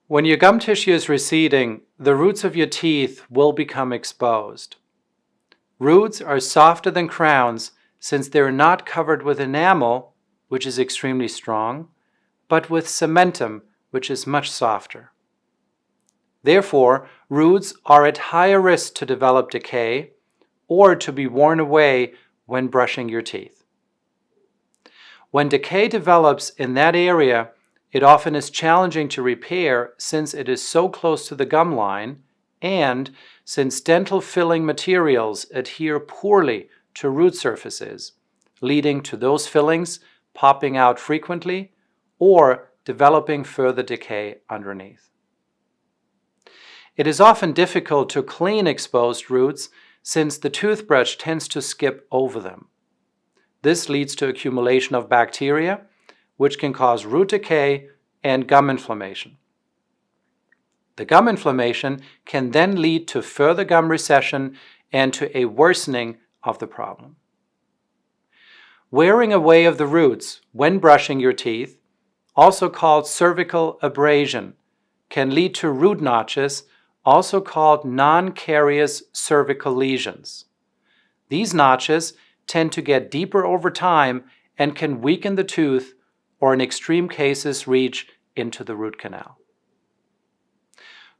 When your gum tissue is receding, the roots of your teeth will become exposed. Roots are softer than crowns since they're not covered with enamel, which is extremely strong, but with cementum, which is much softer. Therefore, roots are at higher risk to develop decay or to be worn away when brushing your teeth. When decay develops in that area, it often is challenging to repair since it is so close to the gum line and since dental filling materials adhere poorly to root surfaces, leading to those fillings popping out frequently or developing further decay underneath. It is often difficult to clean exposed roots since the toothbrush tends to skip over them. This leads to accumulation of bacteria, which can cause root decay and gum inflammation. The gum inflammation can then lead to further gum recession and to a worsening of the problem. Wearing away of the roots when brushing your teeth, also called cervical abrasion, can lead to root notches, also called non-carious cervical lesions. These notches tend to get deeper over time and can weaken the tooth or in extreme cases reach into the root canal.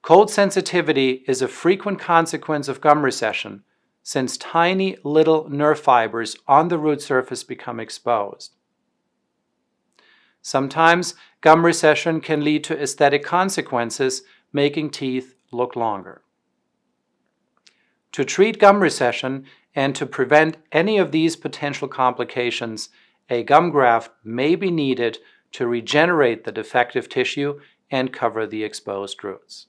Cold sensitivity is a frequent consequence of gum recession since tiny little nerve fibers on the root surface become exposed. Sometimes gum recession can lead to aesthetic consequences, making teeth look longer. To treat gum recession and to prevent any of these potential complications, a gum graft may be needed to regenerate the defective tissue and cover the exposed roots.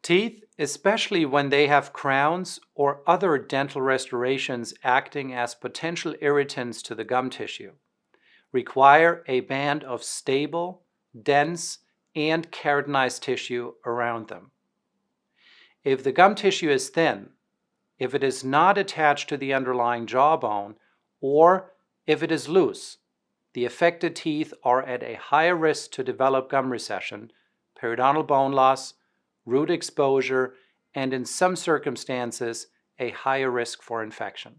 Teeth, especially when they have crowns or other dental restorations acting as potential irritants to the gum tissue, require a band of stable, dense, and keratinized tissue around them. If the gum tissue is thin, if it is not attached to the underlying jawbone, or if it is loose, the affected teeth are at a higher risk to develop gum recession, periodontal bone loss, root exposure, and in some circumstances, a higher risk for infection.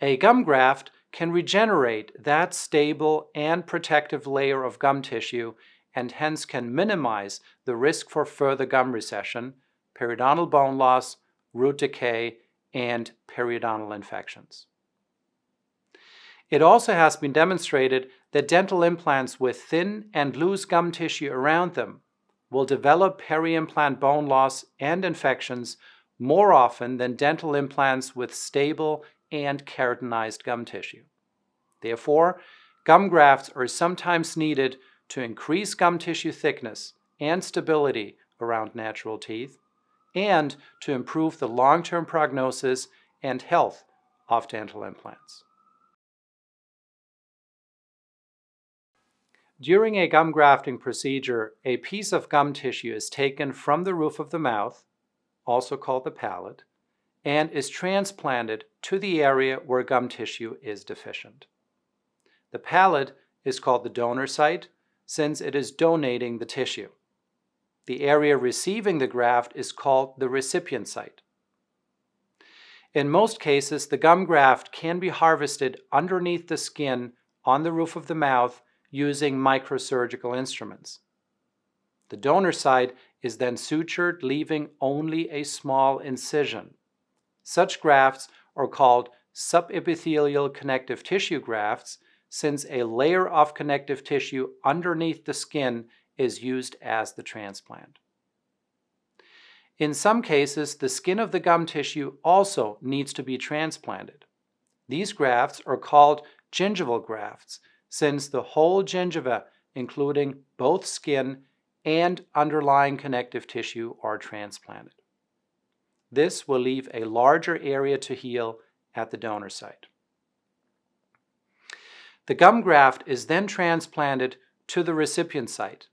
A gum graft can regenerate that stable and protective layer of gum tissue and hence can minimize the risk for further gum recession, periodontal bone loss, root decay, and periodontal infections. It also has been demonstrated that dental implants with thin and loose gum tissue around them will develop peri-implant bone loss and infections more often than dental implants with stable and keratinized gum tissue. Therefore, gum grafts are sometimes needed to increase gum tissue thickness and stability around natural teeth and to improve the long-term prognosis and health of dental implants. During a gum grafting procedure, a piece of gum tissue is taken from the roof of the mouth, also called the palate, and is transplanted to the area where gum tissue is deficient. The palate is called the donor site since it is donating the tissue. The area receiving the graft is called the recipient site. In most cases, the gum graft can be harvested underneath the skin on the roof of the mouth using microsurgical instruments. The donor site is then sutured, leaving only a small incision. Such grafts are called subepithelial connective tissue grafts since a layer of connective tissue underneath the skin is used as the transplant. In some cases, the skin of the gum tissue also needs to be transplanted. These grafts are called gingival grafts since the whole gingiva, including both skin and underlying connective tissue, are transplanted. This will leave a larger area to heal at the donor site. The gum graft is then transplanted to the recipient site.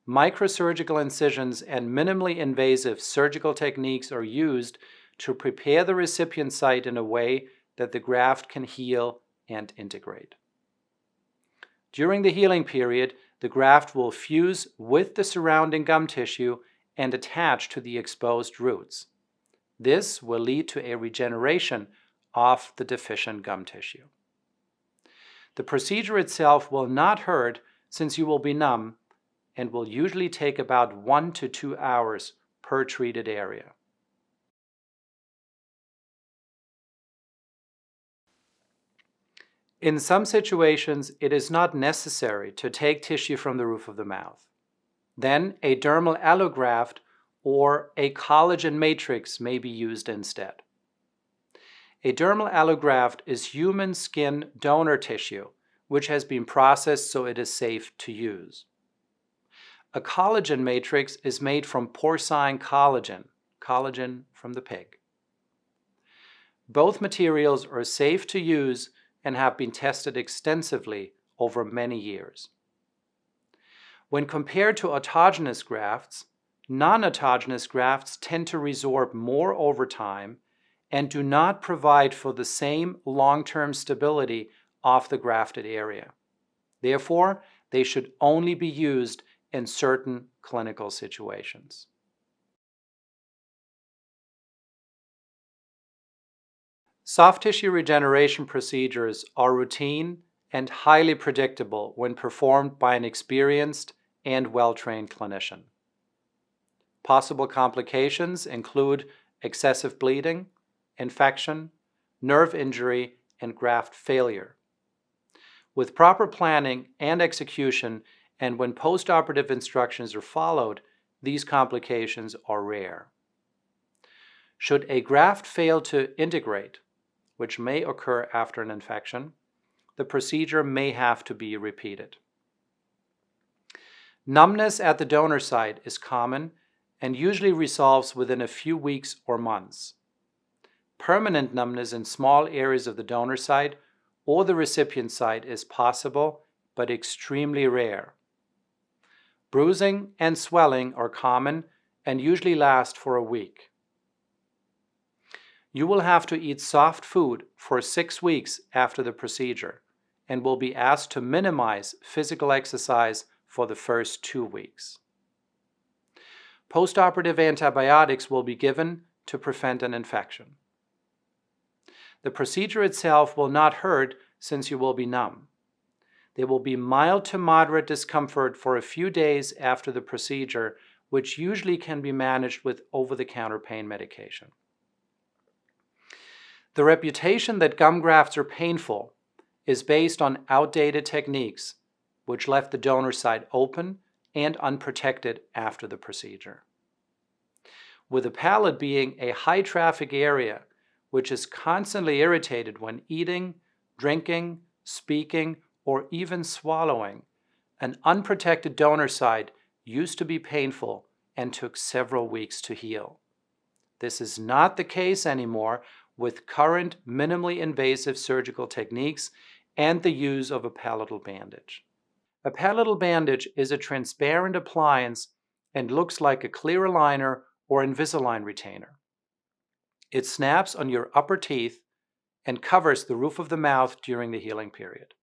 Microsurgical incisions and minimally invasive surgical techniques are used to prepare the recipient site in a way that the graft can heal and integrate. During the healing period, the graft will fuse with the surrounding gum tissue and attach to the exposed roots. This will lead to a regeneration of the deficient gum tissue. The procedure itself will not hurt since you will be numb and will usually take about 1 to 2 hours per treated area. In some situations, it is not necessary to take tissue from the roof of the mouth. Then a dermal allograft or a collagen matrix may be used instead. A dermal allograft is human skin donor tissue, which has been processed so it is safe to use. A collagen matrix is made from porcine collagen, collagen from the pig. Both materials are safe to use and have been tested extensively over many years. When compared to autogenous grafts, non-autogenous grafts tend to resorb more over time and do not provide for the same long-term stability of the grafted area. Therefore, they should only be used in certain clinical situations. Soft tissue regeneration procedures are routine and highly predictable when performed by an experienced and well-trained clinician. Possible complications include excessive bleeding, infection, nerve injury, and graft failure. With proper planning and execution, and when postoperative instructions are followed, these complications are rare. Should a graft fail to integrate, which may occur after an infection, the procedure may have to be repeated. Numbness at the donor site is common and usually resolves within a few weeks or months. Permanent numbness in small areas of the donor site or the recipient site is possible, but extremely rare. Bruising and swelling are common and usually last for a week. You will have to eat soft food for 6 weeks after the procedure and will be asked to minimize physical exercise for the first 2 weeks. Postoperative antibiotics will be given to prevent an infection. The procedure itself will not hurt since you will be numb. There will be mild to moderate discomfort for a few days after the procedure, which usually can be managed with over-the-counter pain medication. The reputation that gum grafts are painful is based on outdated techniques, which left the donor site open and unprotected after the procedure. With the palate being a high-traffic area, which is constantly irritated when eating, drinking, speaking, or even swallowing, an unprotected donor site used to be painful and took several weeks to heal. This is not the case anymore with current minimally invasive surgical techniques and the use of a palatal bandage. A palatal bandage is a transparent appliance and looks like a clear aligner or Invisalign retainer. It snaps on your upper teeth and covers the roof of the mouth during the healing period.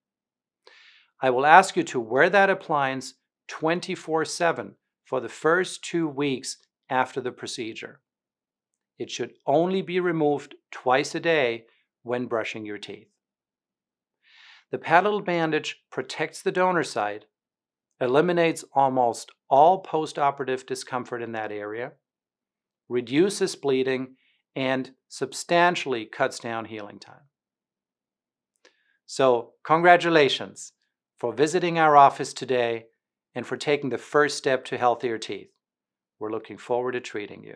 I will ask you to wear that appliance 24/7 for the first 2 weeks after the procedure. It should only be removed twice a day when brushing your teeth. The palatal bandage protects the donor site, eliminates almost all postoperative discomfort in that area, reduces bleeding, and substantially cuts down healing time. So, congratulations for visiting our office today and for taking the first step to healthier teeth. We're looking forward to treating you.